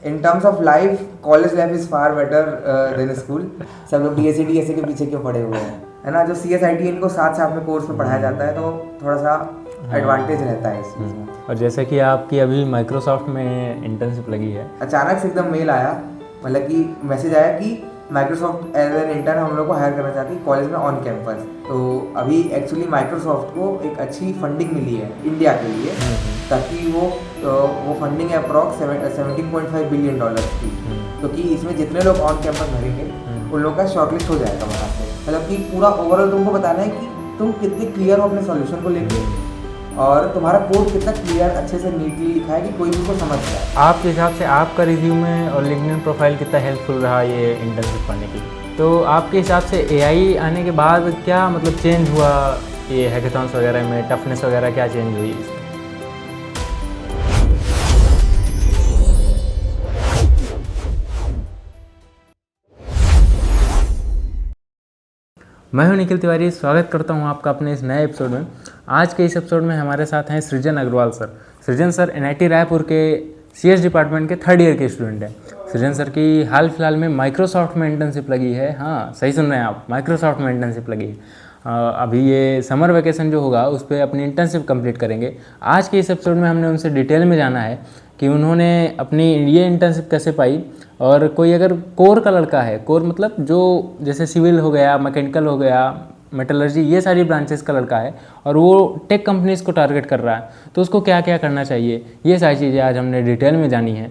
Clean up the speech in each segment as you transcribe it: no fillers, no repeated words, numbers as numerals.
In terms of life college life is far better than school. सब लोग DSC के पीछे क्यों पड़े हुए हैं, है ना। जो CSIT इनको साथ साथ में कोर्स में पढ़ाया जाता है तो थोड़ा सा एडवांटेज रहता है इस चीज़ में। और जैसे कि आपकी अभी माइक्रोसॉफ्ट में इंटर्नशिप लगी है, अचानक से एकदम मेल आया, मतलब कि मैसेज आया कि माइक्रोसॉफ्ट एज एन इंटर्न हम लोग को हायर करना चाहती है कॉलेज में ऑन कैंपस। तो अभी एक्चुअली माइक्रोसॉफ्ट को एक अच्छी फंडिंग मिली है इंडिया के लिए, ताकि वो फंडिंग है अप्रॉक्स $17.5 बिलियन की, क्योंकि इसमें जितने लोग ऑन कैंपस भरेंगे उन लोगों का शॉर्टलिस्ट हो जाएगा वहाँ से। मतलब कि पूरा ओवरऑल तुमको बताना है कि तुम कितने क्लियर हो अपने सॉल्यूशन को लेके, और तुम्हारा कोड कितना क्लियर अच्छे से नीटली लिखा है कि कोई भी उसको समझ जाए। आपके हिसाब से आपका रिज्यूमे और लिंक्डइन प्रोफाइल कितना हेल्पफुल रहा ये इंटर्नशिप पाने के लिए? तो आपके हिसाब से एआई आने के बाद क्या मतलब चेंज हुआ ये हैकेथॉन्स वगैरह में, टफनेस वगैरह क्या चेंज हुई इसमें? मैं हूं निखिल तिवारी, स्वागत करता हूं आपका अपने इस नए एपिसोड में। आज के इस एपिसोड में हमारे साथ हैं सृजन अग्रवाल सर। सृजन सर NIT रायपुर के CS डिपार्टमेंट के 3rd ईयर के स्टूडेंट हैं। सृजन सर की हाल फिलहाल में माइक्रोसॉफ्ट में इंटर्नशिप लगी है। हाँ, सही सुन रहे हैं आप, माइक्रोसॉफ्ट में इंटर्नशिप लगी है। अभी ये समर वैकेशन जो होगा उस पर अपनी इंटर्नशिप कंप्लीट करेंगे। आज के इस एपिसोड में हमने उनसे डिटेल में जाना है कि उन्होंने अपनी ये इंटर्नशिप कैसे पाई, और कोई अगर कोर का लड़का है, कोर मतलब जो जैसे सिविल हो गया, मैकेनिकल हो गया, मेटलर्जी, ये सारी ब्रांचेस का लड़का है और वो टेक कंपनीज को टारगेट कर रहा है, तो उसको क्या क्या करना चाहिए, ये सारी चीज़ें आज हमने डिटेल में जानी है।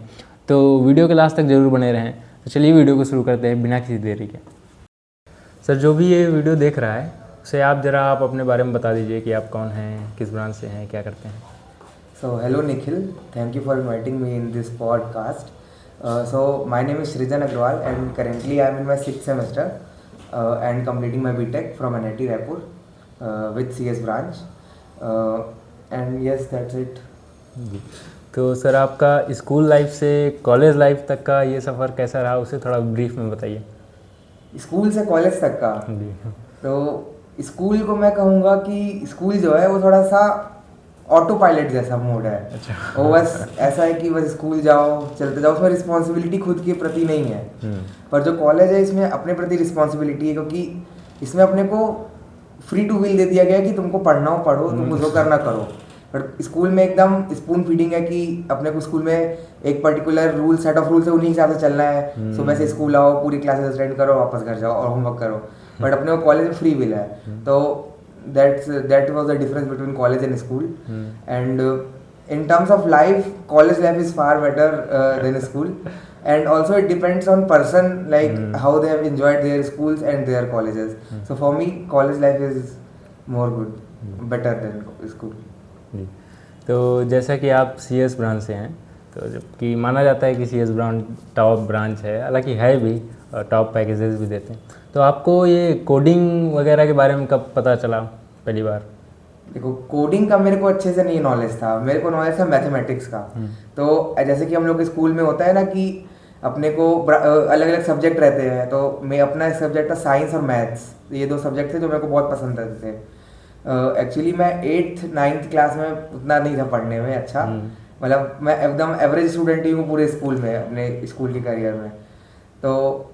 तो वीडियो के लास्ट तक ज़रूर बने रहें। तो चलिए वीडियो को शुरू करते हैं बिना किसी देरी के। सर, जो भी ये वीडियो देख रहा है उसे आप अपने बारे में बता दीजिए कि आप कौन हैं, किस ब्रांच से हैं, क्या करते हैं। So hello Nikhil, thank you for inviting me in this podcast. So my name is Srijan Agrawal and currently I am in my 6th semester and completing my BTech from NIT Raipur with CS branch. And yes, that's it. जी, तो sir आपका school life से college life तक का ये सफ़र कैसा रहा, उसे थोड़ा ब्रीफ में बताइए। स्कूल से कॉलेज तक का, जी। तो स्कूल को मैं कहूँगा कि स्कूल जो है वो थोड़ा सा ऑटो पायलट जैसा मोड है। अच्छा। वो बस ऐसा है कि बस स्कूल जाओ, चलते जाओ, उसमें रिस्पॉन्सिबिलिटी खुद के प्रति नहीं है। पर जो कॉलेज है इसमें अपने प्रति रिस्पॉन्सिबिलिटी है, क्योंकि इसमें अपने को फ्री टू विल दे दिया गया है कि तुमको पढ़ना हो पढ़ो, तुमको जो करना करो। पर स्कूल में एकदम स्पून फीडिंग है कि अपने को स्कूल में एक particular rule, set of rules है, उन्हीं हिसाब से चलना है। सुबह से स्कूल आओ, पूरी क्लासेस अटेंड करो, वापस घर जाओ और होमवर्क करो। बट अपने को कॉलेज में फ्री विल है। तो that was the difference between college and school. And in terms of life, college life is far better than school, and also it depends on person, like how they have enjoyed their schools and their colleges. So for me college life is more good, better than school. जी, तो जैसा कि आप CS branch से हैं, तो जबकि माना जाता है कि CS ब्रांच टॉप ब्रांच है, हालांकि है भी, टॉप पैकेजेस भी देते हैं, तो आपको ये कोडिंग वगैरह के बारे में कब पता चला पहली बार? देखो, कोडिंग का मेरे को अच्छे से नहीं नॉलेज था, मेरे को नॉलेज था मैथमेटिक्स का। तो जैसे कि हम लोग के स्कूल में होता है ना कि अपने को अलग अलग सब्जेक्ट रहते हैं, तो मैं अपना सब्जेक्ट था साइंस और मैथ्स। ये 2 सब्जेक्ट थे जो मेरे को बहुत पसंद थे। एक्चुअली मैं 8th 9th क्लास में उतना नहीं था पढ़ने में अच्छा, मतलब मैं एकदम एवरेज स्टूडेंट ही हूँ पूरे स्कूल में, अपने स्कूल के करियर में। तो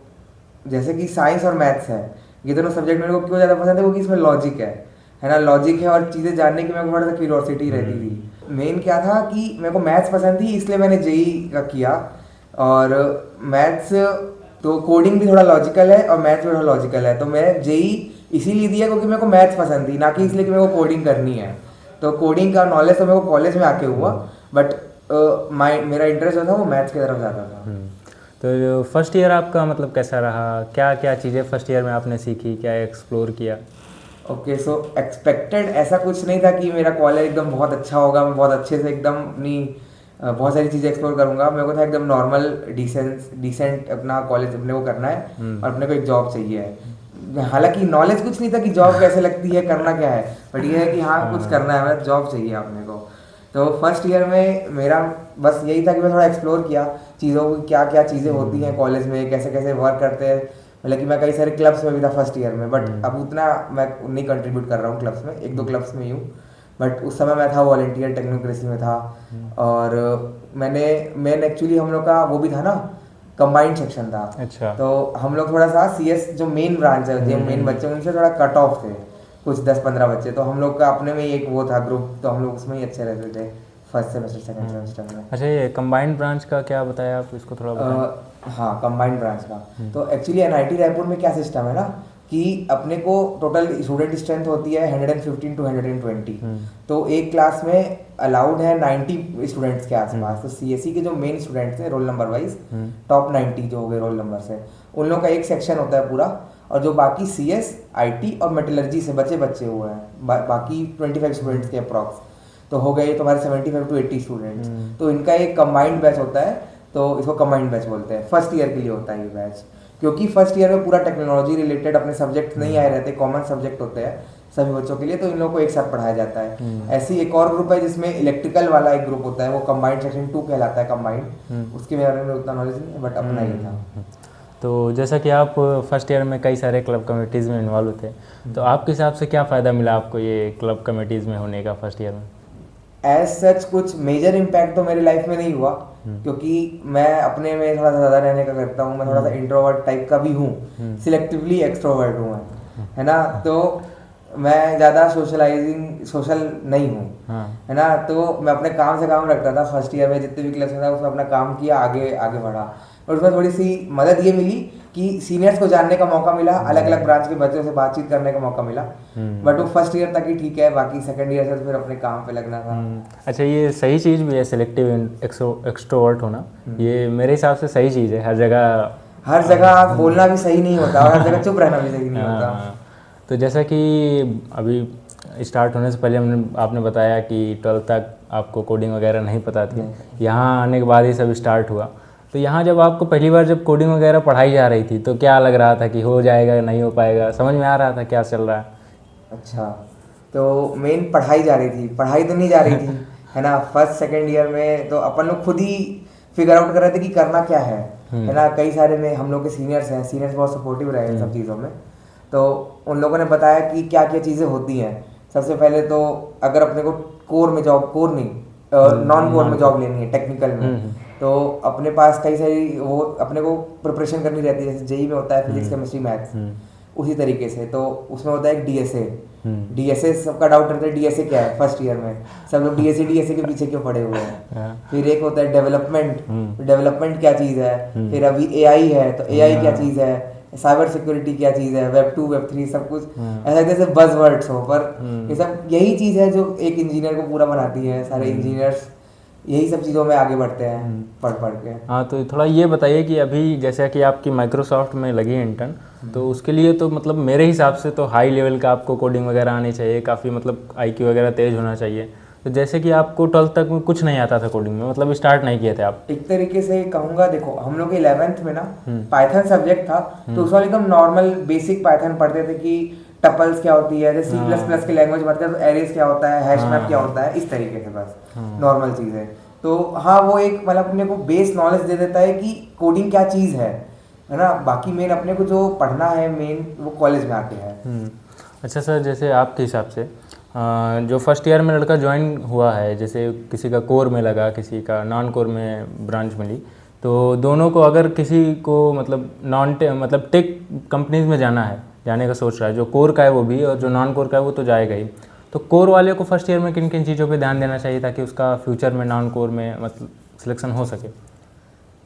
जैसे कि साइंस और मैथ्स है, ये दोनों सब्जेक्ट मेरे को क्यों ज़्यादा पसंद है, क्योंकि इसमें लॉजिक है ना, लॉजिक है और चीज़ें जानने की मेरे को बड़ा सा क्यूरियोसिटी रहती थी। मेन क्या था कि मेरे को मैथ्स पसंद थी, इसलिए मैंने JEE का किया। और मैथ्स तो कोडिंग भी थोड़ा लॉजिकल है और मैथ्स भी थोड़ा लॉजिकल है, तो मैंने JEE इसीलिए दिया क्योंकि मेरे को मैथ्स पसंद थी, ना कि इसलिए कि मेरे को कोडिंग करनी है। तो कोडिंग का नॉलेज तो मेरे को कॉलेज में आके हुआ, बट मेरा इंटरेस्ट जो था वो मैथ्स की तरफ ज़्यादा था। तो फर्स्ट ईयर आपका मतलब कैसा रहा, क्या क्या चीज़ें फर्स्ट ईयर में आपने सीखी, क्या एक्सप्लोर किया? ओके, सो एक्सपेक्टेड ऐसा कुछ नहीं था कि मेरा कॉलेज एकदम बहुत अच्छा होगा, मैं बहुत अच्छे से एकदम अपनी बहुत सारी चीज़ें एक्सप्लोर करूंगा। मेरे को था एकदम नॉर्मल डिसेंट अपना कॉलेज अपने को करना है और अपने को एक जॉब चाहिए है। हालांकि नॉलेज कुछ नहीं था कि जॉब कैसे लगती है, करना क्या है, बट ये है कि हाँ कुछ करना है, मतलब जॉब चाहिए अपने को। तो फर्स्ट ईयर में मेरा बस यही था कि मैं थोड़ा एक्सप्लोर किया चीज़ों को, क्या क्या चीज़ें होती हैं कॉलेज में, कैसे कैसे वर्क करते हैं। मतलब कि मैं कई सारे क्लब्स में भी था फर्स्ट ईयर में, बट अब उतना मैं नहीं कंट्रीब्यूट कर रहा हूँ क्लब्स में, 1-2 क्लब्स में ही हूँ। बट उस समय मैं था वॉलंटियर टेक्नोक्रेसी में था। और मैंने एक्चुअली हम लोग का वो भी था ना, कंबाइंड सेक्शन था। अच्छा। तो हम लोग थोड़ा सा CS जो मेन ब्रांच है, जो मेन बच्चे उनसे थोड़ा कट ऑफ थे, कुछ 10-15 बच्चे। तो हम लोग का अपने में ही एक वो था ग्रुप, तो हम लोग उसमें ही अच्छे रहते थे फर्स्ट सेमेस्टर सेकंड सेमेस्टर में। अच्छा, ये कंबाइंड ब्रांच का क्या बताया आप, इसको थोड़ा बताएं। हाँ, कंबाइंड ब्रांच का। तो एक्चुअली NIT रायपुर में क्या सिस्टम है ना कि अपने को टोटल स्टूडेंट स्ट्रेंथ होती है 115 to 120। तो एक क्लास में अलाउड है 90 स्टूडेंट्स के आसपास। तो CSE के जो मेन स्टूडेंट्स हैं रोल नंबर वाइज, टॉप 90 जो हो गए रोल नंबर से, उन लोगों का एक सेक्शन होता है पूरा। और जो बाकी CS, IT और मेटलर्जी से बचे हुए हैं, बाकी 25 स्टूडेंट्स के अप्रॉक्स, तो हो गए तुम्हारे 75 to 80 स्टूडेंट्स। तो इनका एक कंबाइंड बैच होता है, तो इसको कंबाइंड बैच बोलते हैं। फर्स्ट ईयर के लिए होता है ये बैच, क्योंकि फर्स्ट ईयर में पूरा टेक्नोलॉजी रिलेटेड अपने सब्जेक्ट नहीं आए रहते, कॉमन सब्जेक्ट होते हैं सभी बच्चों के लिए, तो इन लोगों को एक साथ पढ़ाया जाता है। ऐसी एक और ग्रुप है जिसमें इलेक्ट्रिकल वाला एक ग्रुप होता है, वो कंबाइंड सेक्शन 2 कहलाता है कंबाइंड। उसके बारे में उतना नॉलेज नहीं है, बट अपना ही था। तो जैसा कि आप फर्स्ट ईयर में कई सारे क्लब कमेटीज़ में इन्वॉल्व थे, तो आपके हिसाब से क्या फ़ायदा मिला आपको ये क्लब कमेटीज़ में होने का फर्स्ट ईयर में? एज सच कुछ मेजर इम्पैक्ट तो मेरी लाइफ में नहीं हुआ, क्योंकि मैं अपने में थोड़ा सा ज़्यादा रहने का करता हूँ। मैं थोड़ा सा इंट्रोवर्ट टाइप का भी हूँ, सिलेक्टिवली एक्सट्रोवर्ट हूँ मैं, है ना। तो मैं ज़्यादा सोशल नहीं हूँ, है ना। तो मैं अपने काम से काम रखता था। फर्स्ट ईयर में जितने भी क्लास में था उसमें अपना काम किया, आगे बढ़ा। और उसमें थोड़ी सी मदद ये मिली कि सीनियर्स को जानने का मौका मिला, अलग अलग ब्रांच के बच्चों से बातचीत करने का मौका मिला। बट वो फर्स्ट ईयर तक ही ठीक है, बाकी सेकंड ईयर से फिर अपने काम पे लगना था। अच्छा, ये सही चीज़ भी है सिलेक्टिव एक्सट्रोवर्ट होना, ये मेरे हिसाब से सही चीज़ है। हर जगह बोलना भी सही नहीं होता और हर जगह चुप रहना भी सही नहीं होता। तो जैसा कि अभी स्टार्ट होने से पहले आपने बताया कि 12th तक आपको कोडिंग वगैरह नहीं पता थी, यहाँ आने के बाद ही सब स्टार्ट हुआ। तो यहाँ जब आपको पहली बार जब कोडिंग वगैरह पढ़ाई जा रही थी, तो क्या लग रहा था कि हो जाएगा नहीं हो पाएगा, समझ में आ रहा था क्या चल रहा है? अच्छा, तो मेन पढ़ाई जा रही थी, पढ़ाई तो नहीं जा रही थी, है ना। फर्स्ट सेकंड ईयर में तो अपन लोग खुद ही फिगर आउट कर रहे थे कि करना क्या है ना। कई सारे में हम लोग के सीनियर्स बहुत सपोर्टिव रहे इन सब चीज़ों में। तो उन लोगों ने बताया कि क्या क्या चीज़ें होती हैं। सबसे पहले तो अगर अपने को नॉन कोर में जॉब लेनी है टेक्निकल में, तो अपने पास कई सारी वो अपने को प्रिपरेशन करनी रहती है। जैसे जेई में होता है फिजिक्स केमिस्ट्री मैथ्स, उसी तरीके से। तो उसमें होता है एक DSA। सबका डाउट रहता है DSA क्या है, फर्स्ट ईयर में सब लोग DSA के पीछे क्यों पड़े हुए हैं। फिर एक होता है डेवलपमेंट क्या चीज़ है। फिर अभी AI है, तो AI क्या चीज़ है, साइबर सिक्योरिटी क्या चीज़ है, Web 2 Web 3 सब कुछ ऐसा जैसे बज़वर्ड्स हो, पर ये सब यही चीज़ है जो एक इंजीनियर को पूरा बनाती है। सारे इंजीनियर्स यही सब चीज़ों में आगे बढ़ते हैं पढ़ के। हाँ, तो थोड़ा ये बताइए कि अभी जैसा कि आपकी माइक्रोसॉफ्ट में लगी है इंटर्न, तो उसके लिए तो मतलब मेरे हिसाब से तो हाई लेवल का आपको कोडिंग वगैरह आनी चाहिए, काफ़ी मतलब IQ वगैरह तेज़ होना चाहिए। तो जैसे कि आपको 12th तक में कुछ नहीं आता था कोडिंग में, मतलब स्टार्ट नहीं किए थे आप? एक तरीके से कहूँगा, देखो हम लोग 11th में ना पाइथन सब्जेक्ट था, तो उस वाले एकदम नॉर्मल बेसिक पाइथन पढ़ते थे कि टपल्स क्या होती है, जैसे C++ की लैंग्वेज पढ़ते हैं तो एरेज क्या होता है, हैश मैप क्या होता है, इस तरीके से बस नॉर्मल चीज़ें। तो हाँ, वो एक मतलब अपने को बेस नॉलेज दे देता है कि कोडिंग क्या चीज़ है ना। बाकी मेन अपने को जो पढ़ना है मेन वो कॉलेज में आके है। अच्छा सर, जैसे आपके हिसाब से जो फर्स्ट ईयर में लड़का ज्वाइन हुआ है, जैसे किसी का कोर में लगा, किसी का नॉन कोर में ब्रांच मिली, तो दोनों को अगर किसी को मतलब टेक कंपनीज में जाने का सोच रहा है, जो कोर का है वो भी और जो नॉन कोर का है वो तो जाएगा ही, तो कोर वाले को फर्स्ट ईयर में किन किन चीज़ों पे ध्यान देना चाहिए ताकि उसका फ्यूचर में नॉन कोर में मतलब सिलेक्शन हो सके?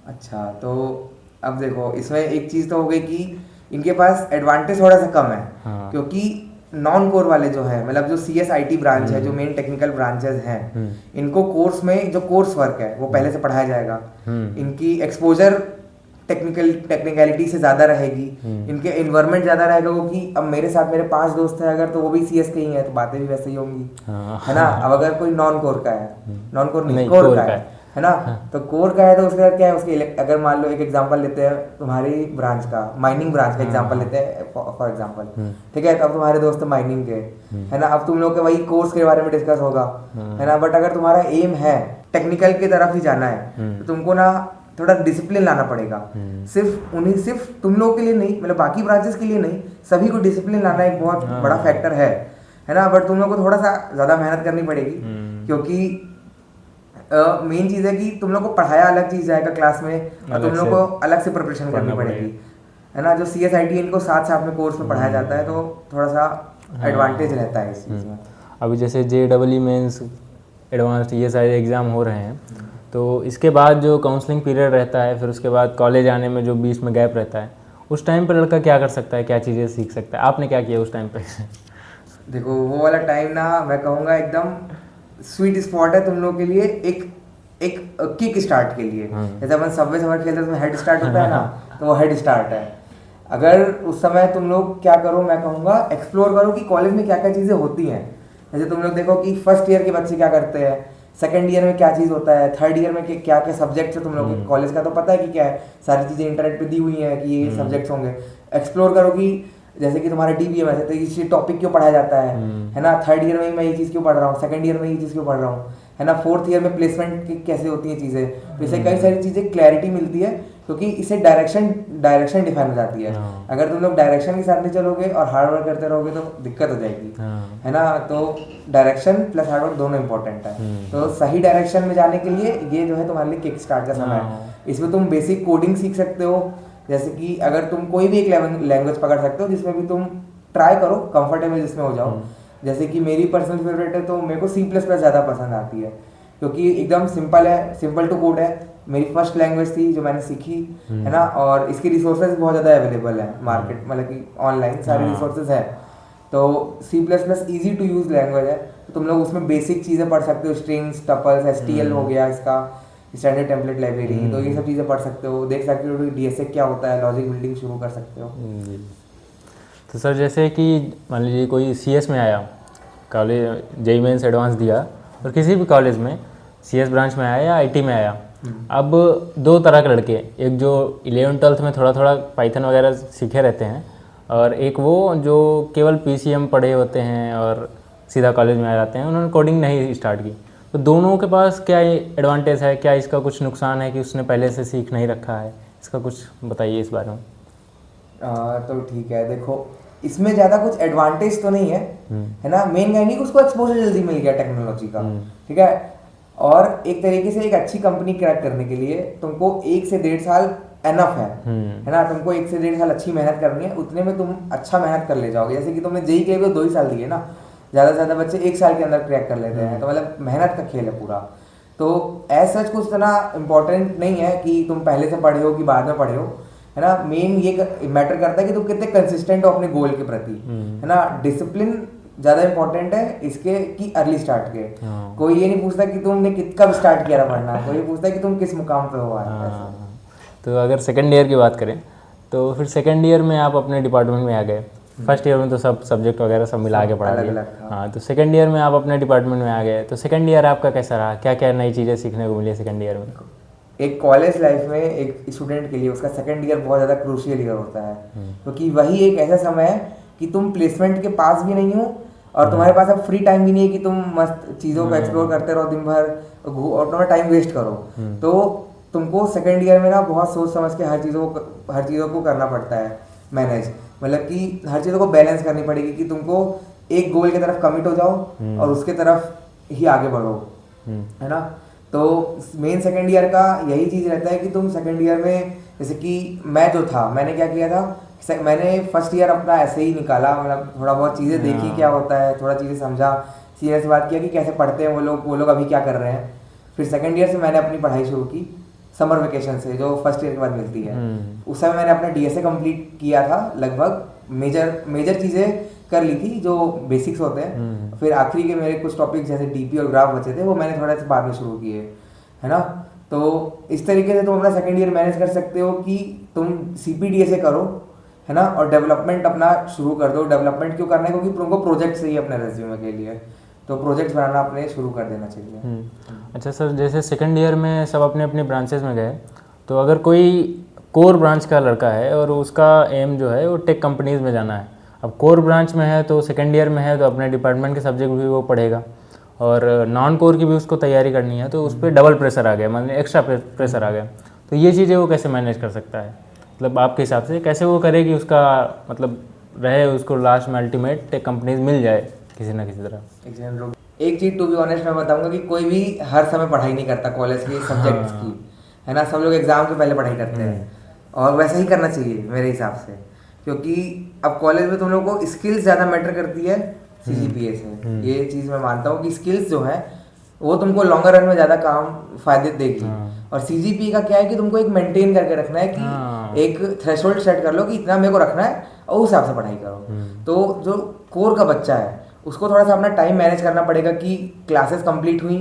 अच्छा, तो अब देखो इसमें एक चीज़ तो हो गई कि इनके पास एडवांटेज थोड़ा सा कम है। हाँ। क्योंकि नॉन कोर वाले जो है, मतलब जो CSIT ब्रांच है, जो मेन टेक्निकल ब्रांचेस हैं, इनको कोर्स में जो कोर्स वर्क है वो पहले से पढ़ाया जाएगा। इनकी एक्सपोजर टेक्निकलिटी से ज़्यादा रहेगी, इनके इन्वायरमेंट ज़्यादा रहेगा। क्योंकि अब मेरे साथ मेरे 5 दोस्त हैं अगर, तो वो भी CS के ही हैं, तो बातें भी वैसे ही होंगी, है ना। अब अगर कोई नॉन कोर का है, नॉन कोर नहीं कोर का है ना, तो कोर का है तो उसके बाद क्या है, उसके अगर मान लो एक एग्जांपल लेते हैं तुम्हारी ब्रांच का, माइनिंग ब्रांच का एग्जांपल लेते हैं फॉर एग्जांपल, ठीक है। तो अब तुम्हारे दोस्त माइनिंग के, है ना, अब तुम लोग के वही कोर्स के बारे में डिस्कस होगा, है ना। बट अगर तुम्हारा एम है टेक्निकल की तरफ ही जाना है, तो तुमको ना थोड़ा डिसिप्लिन लाना पड़ेगा। सिर्फ तुम लोगों के लिए नहीं, मतलब बाकी ब्रांचेस के लिए नहीं, सभी को डिसिप्लिन लाना एक बहुत बड़ा फैक्टर है। है ना, बट तुम लोग को थोड़ा सा ज़्यादा मेहनत करनी पड़ेगी, क्योंकि मेन चीज़ है कि तुम लोग को पढ़ाया अलग चीज़ जाएगा क्लास में, और तुम लोग को अलग से प्रिपरेशन करनी पड़ेगी, है ना। जो CSIT इनको साथ साथ में कोर्स में पढ़ाया जाता है, तो थोड़ा सा एडवांटेज रहता है इस चीज़ में। अभी जैसे JEE मेंस, एडवांस्ड, ये सारे एग्ज़ाम हो रहे हैं, तो इसके बाद जो काउंसलिंग पीरियड रहता है, फिर उसके बाद कॉलेज आने में जो बीच में गैप रहता है, उस टाइम पर लड़का क्या कर सकता है, क्या चीज़ें सीख सकता है? आपने क्या किया उस टाइम पे? देखो वो वाला टाइम ना, मैं कहूँगा एकदम स्वीट स्पॉट है तुम लोग के लिए, एक एक किक स्टार्ट के लिए। जैसे अपन सबवे सफर खेलते हैं तो हेड स्टार्ट होता है ना, तो वो हेड स्टार्ट है। अगर उस समय तुम लोग क्या करो, मैं कहूँगा एक्सप्लोर करो कि कॉलेज में क्या क्या चीज़ें होती हैं। जैसे तुम लोग देखो कि फर्स्ट ईयर के बच्चे क्या करते हैं, सेकंड ईयर में क्या चीज़ होता है, थर्ड ईयर में क्या क्या सब्जेक्ट्स है तुम लोग के कॉलेज का, तो पता है कि क्या है, सारी चीज़ें इंटरनेट पे दी हुई हैं कि ये सब्जेक्ट्स होंगे। एक्सप्लोर करो कि जैसे कि तुम्हारा DBM है तो ये टॉपिक क्यों पढ़ाया जाता है ना। थर्ड ईयर में मैं ये चीज़ क्यों पढ़ रहा हूँ, सेकंड ईयर में ये चीज़ क्यों पढ़ रहा हूँ, है ना। फोर्थ ईयर में प्लेसमेंट की कैसे होती हैं चीज़ें, तो इससे कई सारी चीज़ें क्लैरिटी मिलती है, क्योंकि इससे डायरेक्शन डिफाइन हो जाती है। अगर तुम लोग डायरेक्शन के साथ नहीं चलोगे और हार्ड वर्क करते रहोगे तो दिक्कत हो जाएगी, है ना। तो डायरेक्शन प्लस हार्ड वर्क दोनों इंपॉर्टेंट है। तो सही डायरेक्शन में जाने के लिए ये जो है तुम्हारे लिए किक स्टार्ट का समय है। इसमें तुम बेसिक कोडिंग सीख सकते हो, जैसे कि अगर तुम कोई भी एक लैंग्वेज पकड़ सकते हो जिसमें भी तुम ट्राई करो, कंफर्टेबल जिसमें हो जाओ। जैसे कि मेरी पर्सनल फेवरेट है तो मेरे को C++ ज़्यादा पसंद आती है, क्योंकि एकदम सिंपल है, सिंपल टू कोड है। मेरी फर्स्ट लैंग्वेज थी जो मैंने सीखी, है ना, और इसकी रिसोर्सेज बहुत ज़्यादा अवेलेबल है मार्केट, मतलब कि ऑनलाइन सारे रिसोर्सेज हैं। तो C++ easy to use language है, तो तुम लोग उसमें बेसिक चीज़ें पढ़ सकते हो, स्ट्रिंग्स, टपल्स, STL हो गया इसका, स्टैंडर्ड टेम्पलेट लाइब्रेरी, तो ये सब चीज़ें पढ़ सकते हो, देख सकते हो DSA क्या होता है, लॉजिक बिल्डिंग शुरू कर सकते हो। तो सर जैसे कि मान लीजिए कोई CS में आया, कॉलेज JEE मेंस एडवांस दिया, और किसी भी कॉलेज में CS ब्रांच में आया या IT में आया, अब दो तरह के लड़के, एक जो 11th-12th में थोड़ा थोड़ा पाइथन वगैरह सीखे रहते हैं, और एक वो जो केवल PCM पढ़े होते हैं और सीधा कॉलेज में आ जाते हैं, उन्होंने कोडिंग नहीं स्टार्ट की। तो दोनों के पास क्या एडवांटेज है, क्या इसका कुछ नुकसान है कि उसने पहले से सीख नहीं रखा है? इसका कुछ बताइए इस बारे में। तो ठीक है, देखो इसमें ज़्यादा कुछ एडवांटेज तो नहीं है, है ना। मेन है कि उसको एक्सपोजर जल्दी मिल गया टेक्नोलॉजी का, ठीक है। और एक तरीके से एक अच्छी कंपनी क्रैक करने के लिए तुमको 1 से 1.5 साल एनफ है ना। तुमको 1 से 1.5 साल अच्छी मेहनत करनी है, उतने में तुम अच्छा मेहनत कर ले जाओगे। जैसे कि तुमने JEE के लिए 2 ही साल दिए ना, ज़्यादा से ज़्यादा बच्चे 1 साल के अंदर क्रैक कर लेते हैं, तो मतलब मेहनत का खेल है पूरा। तो एज सच कुछ इतना इम्पोर्टेंट नहीं है कि तुम पहले से पढ़े हो कि बाद में पढ़े हो, है ना। मेन ये मैटर करता है कि तुम कितने कंसिस्टेंट हो अपने गोल के प्रति, है ना। डिसिप्लिन ज़्यादा इंपॉर्टेंट है इसके कि अर्ली स्टार्ट के। कोई ये नहीं पूछता कि तुमने कब स्टार्ट किया था पढ़ना, कोई ये पूछता है कि तुम किस मुकाम पे हो आज। तो अगर सेकंड ईयर की बात करें तो फिर सेकंड ईयर में आप अपने डिपार्टमेंट में आ गए। फर्स्ट ईयर में तो सब सब्जेक्ट वगैरह सब मिला के पढ़ा दिया, हाँ। तो सेकंड ईयर में आप अपने डिपार्टमेंट में आ गए, तो सेकंड ईयर आपका कैसा रहा, क्या क्या नई चीज़ें सीखने को मिली सेकंड ईयर में? एक कॉलेज लाइफ में एक स्टूडेंट के लिए उसका सेकंड ईयर बहुत ज़्यादा क्रूशियल ईयर होता है, क्योंकि वही एक ऐसा समय है कि तुम प्लेसमेंट के पास भी नहीं हो और तुम्हारे पास अब फ्री टाइम भी नहीं है कि तुम मस्त चीज़ों को एक्सप्लोर करते रहो दिन भर और तुम्हारा टाइम वेस्ट करो। तो तुमको सेकंड ईयर में ना बहुत सोच समझ के हर चीज़ों को करना पड़ता है मैनेज, मतलब कि हर चीज़ों को बैलेंस करनी पड़ेगी कि तुमको एक गोल की तरफ कमिट हो जाओ और उसके तरफ ही आगे बढ़ो, है ना। तो मेन सेकंड ईयर का यही चीज़ रहता है कि तुम सेकंड ईयर में, जैसे कि मैं जो था, मैंने क्या किया था, मैंने फर्स्ट ईयर अपना ऐसे ही निकाला, मतलब थोड़ा बहुत चीज़ें देखी क्या होता है, थोड़ा चीज़ें समझा, सीनियर से बात किया कि कैसे पढ़ते हैं वो लोग अभी क्या कर रहे हैं। फिर सेकंड ईयर से मैंने अपनी पढ़ाई शुरू की समर वेकेशन से, जो फर्स्ट ईयर के बाद मिलती है। उस समय मैंने अपना DSA कंप्लीट किया था, लगभग मेजर चीज़ें कर ली थी जो बेसिक्स होते हैं। फिर आखिरी के मेरे कुछ टॉपिक जैसे DP और ग्राफ बचे थे, वो मैंने थोड़ा सा बाद में शुरू किए, है ना। तो इस तरीके से तुम अपना सेकंड ईयर मैनेज कर सकते हो कि तुम CPDSA करो, है ना, और डेवलपमेंट अपना शुरू कर दो। डेवलपमेंट क्यों करना है, क्योंकि तुमको प्रोजेक्ट चाहिए अपने रेज्यूमे के लिए, तो प्रोजेक्ट्स बनाना अपने शुरू कर देना चाहिए। अच्छा सर, जैसे सेकंड ईयर में सब अपने अपने ब्रांचेस में गए, तो अगर कोई कोर ब्रांच का लड़का है और उसका एम जो है वो टेक कंपनीज़ में जाना है, अब कोर ब्रांच में है तो सेकंड ईयर में है तो अपने डिपार्टमेंट के सब्जेक्ट भी वो पढ़ेगा, और नॉन कोर की भी उसको तैयारी करनी है, तो उस पर डबल प्रेशर आ गया, मतलब एक्स्ट्रा प्रेशर आ गया। तो ये चीज़ें वो कैसे मैनेज कर सकता है, मतलब आपके हिसाब से कैसे वो करे कि उसका मतलब रहे, उसको लास्ट में अल्टीमेट टेक कंपनीज मिल जाए? किसी ना किसी तरह। एक चीज़ टू बी ऑनेस्ट मैं बताऊंगा कि कोई भी हर समय पढ़ाई नहीं करता कॉलेज के सब्जेक्ट्स की, है ना। सब लोग एग्जाम के पहले पढ़ाई करते हैं और वैसा ही करना चाहिए मेरे हिसाब से, क्योंकि अब कॉलेज में तुम लोग को स्किल्स ज़्यादा मैटर करती है CGPA से। ये चीज़ मैं मानता हूँ कि स्किल्स जो है वो तुमको लॉन्गर रन में ज़्यादा काम फायदे देगी। और CGPA का क्या है कि तुमको एक मेंटेन करके रखना है कि एक थ्रेशोल्ड सेट कर लो कि इतना मेरे को रखना है और उस हिसाब से पढ़ाई करो। तो जो कोर का बच्चा है उसको थोड़ा सा अपना टाइम मैनेज करना पड़ेगा कि क्लासेस कंप्लीट हुई,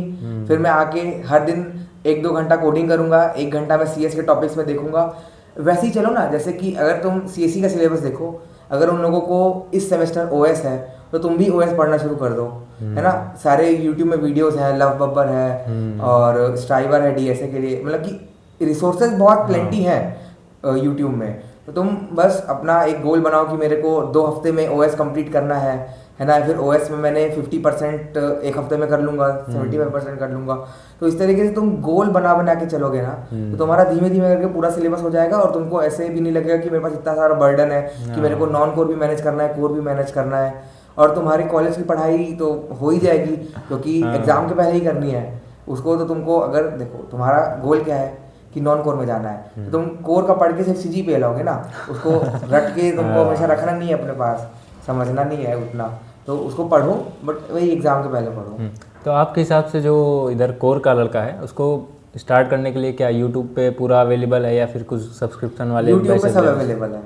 फिर मैं आके हर दिन 1-2 घंटा कोडिंग करूंगा, 1 घंटा मैं CS के टॉपिक्स में देखूंगा। वैसे ही चलो ना, जैसे कि अगर तुम CSE का सिलेबस देखो, अगर उन लोगों को इस सेमेस्टर OS है तो तुम भी OS पढ़ना शुरू कर दो, है ना। सारे यूट्यूब में वीडियोस हैं, लव बब्बर है और स्ट्राइवर है DSA के लिए, मतलब कि रिसोर्सेज बहुत प्लेंटी हैं यूट्यूब में। तो तुम बस अपना एक गोल बनाओ कि मेरे को 2 हफ्ते में OS कंप्लीट करना है ना। फिर OS में मैंने 50% एक हफ्ते में कर लूँगा, 75% कर लूँगा। तो इस तरीके से तुम गोल बना के चलोगे ना तो तुम्हारा धीमे धीमे करके पूरा सिलेबस हो जाएगा और तुमको ऐसे भी नहीं लगेगा कि मेरे पास इतना सारा बर्डन है कि मेरे को नॉन कोर भी मैनेज करना है, कोर भी मैनेज करना है। और तुम्हारी कॉलेज की पढ़ाई तो हो ही जाएगी क्योंकि एग्जाम के पहले ही करनी है उसको। तो तुमको अगर देखो तुम्हारा गोल क्या है कि नॉन कोर में जाना है, तो तुम कोर का पढ़ के सिर्फ CGPA लाओगे ना, उसको रट के तुमको हमेशा रखना नहीं है अपने पास, समझना नहीं है उतना। तो उसको पढ़ो बट वही एग्जाम के पहले पढ़ो। तो आपके हिसाब से जो इधर कोर का लड़का है उसको स्टार्ट करने के लिए क्या यूट्यूब पे पूरा अवेलेबल है या फिर कुछ सब्सक्रिप्शन वाले? यूट्यूब पे सब अवेलेबल है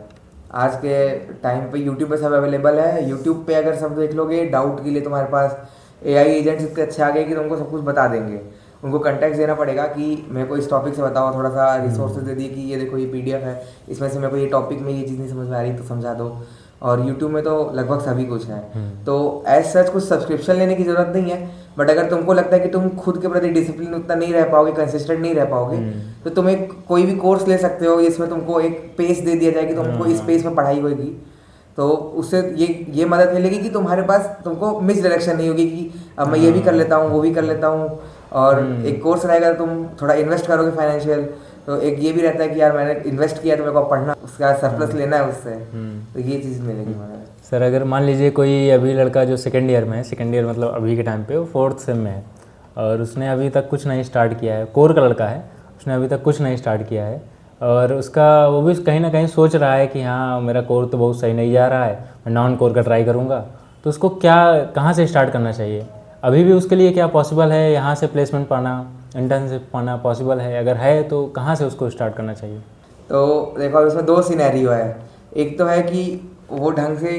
आज के टाइम पे, यूट्यूब पे सब अवेलेबल है। यूट्यूब पे अगर सब देख लोगे, डाउट के लिए तुम्हारे पास AI एजेंट्स इतने अच्छे आ गए कि तुमको सब कुछ बता देंगे। उनको कंटेक्ट देना पड़ेगा कि मेरे को इस टॉपिक से बताओ, थोड़ा सा रिसोर्सेज दे दिए कि ये देखो ये PDF है, इसमें से मेरे को ये टॉपिक में ये चीज़ नहीं समझ में आ रही तो समझा दो। और यूट्यूब में तो लगभग सभी कुछ है। तो एज सच कुछ सब्सक्रिप्शन लेने की ज़रूरत नहीं है, बट अगर तुमको लगता है कि तुम खुद के प्रति डिसिप्लिन उतना नहीं रह पाओगे, कंसिस्टेंट नहीं रह पाओगे, तो तुम एक कोई भी कोर्स ले सकते हो जिसमें तुमको एक पेस दे दिया जाए कि तुमको इस पेस में पढ़ाई होगी। तो उससे ये मदद मिलेगी कि तुम्हारे पास तुमको मिस डायरेक्शन नहीं होगी कि अब मैं ये भी कर लेता हूँ वो भी कर लेता हूँ। और एक कोर्स रहेगा तो तुम थोड़ा इन्वेस्ट करोगे फाइनेंशियल, तो एक ये भी रहता है कि यार मैंने इन्वेस्ट किया तो मेरे को पढ़ना, उसका सरप्लस लेना है उससे। तो ये चीज़ मिलेगी हमारे। सर अगर मान लीजिए कोई अभी लड़का जो सेकेंड ईयर में है, सेकेंड ईयर मतलब अभी के टाइम पे वो 4th सेम में है और उसने अभी तक कुछ नहीं स्टार्ट किया है, कोर का लड़का है, उसने अभी तक कुछ नहीं स्टार्ट किया है और उसका वो भी कहीं ना कहीं सोच रहा है कि हाँ मेरा कोर तो बहुत सही नहीं जा रहा है, मैं नॉन कोर का ट्राई करूँगा, तो उसको कहाँ से स्टार्ट करना चाहिए? अभी भी उसके लिए क्या पॉसिबल है यहाँ से प्लेसमेंट पाना, इंटर्नशिप पाना पॉसिबल है? अगर है तो कहाँ से उसको स्टार्ट करना चाहिए? तो देखो इसमें 2 सिनेरियो है। एक तो है कि वो ढंग से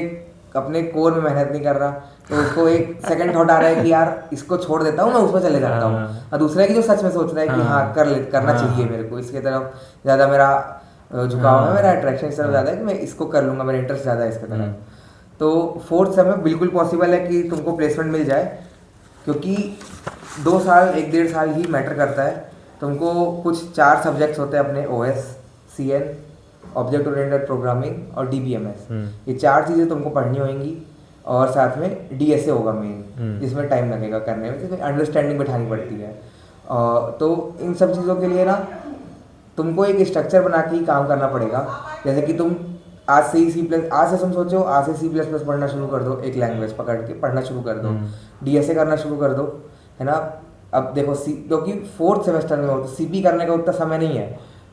अपने कोर में मेहनत नहीं कर रहा तो उसको एक सेकंड थॉट आ रहा है कि यार इसको छोड़ देता हूँ, मैं उसमें चले जाता हूँ। और दूसरा है कि जो सच में सोच रहा है कि हाँ करना चाहिए मेरे को, इसके तरफ ज़्यादा मेरा झुकाव है, मेरा अट्रैक्शन इस तरफ ज़्यादा है कि मैं इसको कर लूँगा, मेरा इंटरेस्ट ज़्यादा है इसके तरफ। तो 4th सेम में बिल्कुल पॉसिबल है कि तुमको प्लेसमेंट मिल जाए, क्योंकि 2 साल 1-1.5 साल ही मैटर करता है। तुमको कुछ 4 सब्जेक्ट्स होते हैं अपने, OS, CN, object oriented programming और DBMS। ये 4 चीज़ें तुमको पढ़नी होंगी और साथ में DSA होगा मेन, जिसमें टाइम लगेगा करने में, जिसमें अंडरस्टैंडिंग बैठानी पड़ती है। तो इन सब चीज़ों के लिए ना तुमको एक स्ट्रक्चर बना के ही काम करना पड़ेगा। जैसे कि तुम आज से ही आज से तुम सोचो आज से C++ पढ़ना शुरू कर दो, एक लैंग्वेज पकड़ के पढ़ना शुरू कर दो, DSA करना शुरू कर दो, है ना। अब देखो क्योंकि 4th सेमेस्टर में हो तो CP करने का उतना समय नहीं है,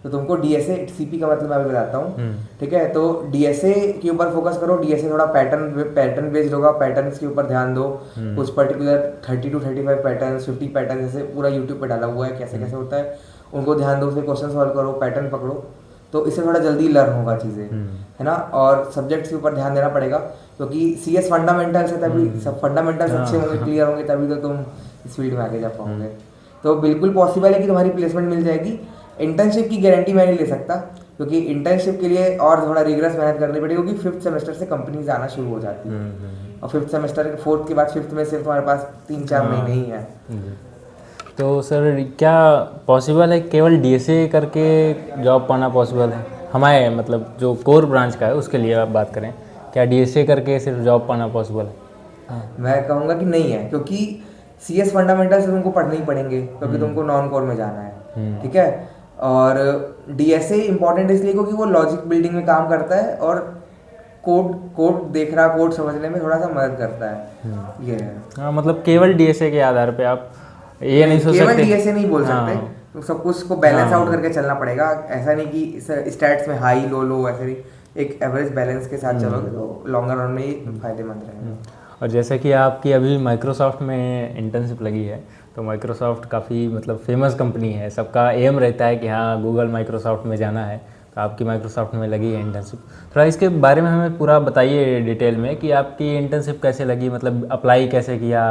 तो तुमको DSA, CP का मतलब मैं अभी बताता हूँ, ठीक है। तो DSA के ऊपर फोकस करो। DSA थोड़ा पैटर्न बेस्ड होगा, पैटर्न्स के ऊपर ध्यान दो। कुछ पर्टिकुलर 30 to 35 पैटर्न्स, 50 पैटर्न जैसे पूरा यूट्यूब पे डाला हुआ है कैसे कैसे होता है, उनको ध्यान दो, उसमें क्वेश्चन सॉल्व करो, पैटर्न पकड़ो, तो इससे थोड़ा जल्दी लर्न होगा चीज़ें, है ना। और सब्जेक्ट्स के ऊपर ध्यान देना पड़ेगा क्योंकि CS फंडामेंटल्स है, तभी सब फंडामेंटल्स अच्छे होंगे, क्लियर होंगे, तभी तो तुम इस फील्ड में आगे जा पाओगे। तो बिल्कुल पॉसिबल है कि तुम्हारी प्लेसमेंट मिल जाएगी। इंटर्नशिप की गारंटी मैं नहीं ले सकता क्योंकि इंटर्नशिप के लिए और थोड़ा रिगरस मेहनत करनी पड़ेगी, क्योंकि 5th सेमेस्टर से कंपनीज आना शुरू हो जाती है और 5th सेमेस्टर 4th के बाद 5th में सिर्फ तुम्हारे पास 3-4 महीने ही है। तो सर क्या पॉसिबल है केवल DSA करके जॉब पाना पॉसिबल है? हमारे मतलब जो कोर ब्रांच का है उसके लिए आप बात करें, क्या DSA करके सिर्फ जॉब पाना पॉसिबल है? मैं कहूँगा कि नहीं है, क्योंकि CS फंडामेंटल से तुमको पढ़ने ही पड़ेंगे क्योंकि तुमको नॉन कोर में जाना है, ठीक है। और DSA इंपॉर्टेंट इसलिए क्योंकि वो लॉजिक बिल्डिंग में काम करता है और कोड कोड देख रहा, कोड समझने में थोड़ा सा मदद करता है, ये है। हाँ, मतलब केवल डीएसए के आधार पे आप ये नहीं सोच केवल सकते। डीएसए नहीं बोल हाँ, सकते, तो सब कुछ को बैलेंस हाँ। आउट करके चलना पड़ेगा। ऐसा नहीं कि स्टैट्स में हाई लो लो, ऐसे नहीं, एक एवरेज बैलेंस के साथ चलोगे तो लॉन्गर रन में ही फायदेमंद रहेगा। और जैसे कि आपकी अभी माइक्रोसॉफ्ट में इंटर्नशिप लगी है, तो माइक्रोसॉफ्ट काफ़ी मतलब फेमस कंपनी है, सबका एम रहता है कि हाँ गूगल माइक्रोसॉफ्ट में जाना है, तो आपकी माइक्रोसॉफ्ट में लगी है इंटर्नशिप। थोड़ा इसके बारे में हमें पूरा बताइए डिटेल में कि आपकी इंटर्नशिप कैसे लगी, मतलब अप्लाई कैसे किया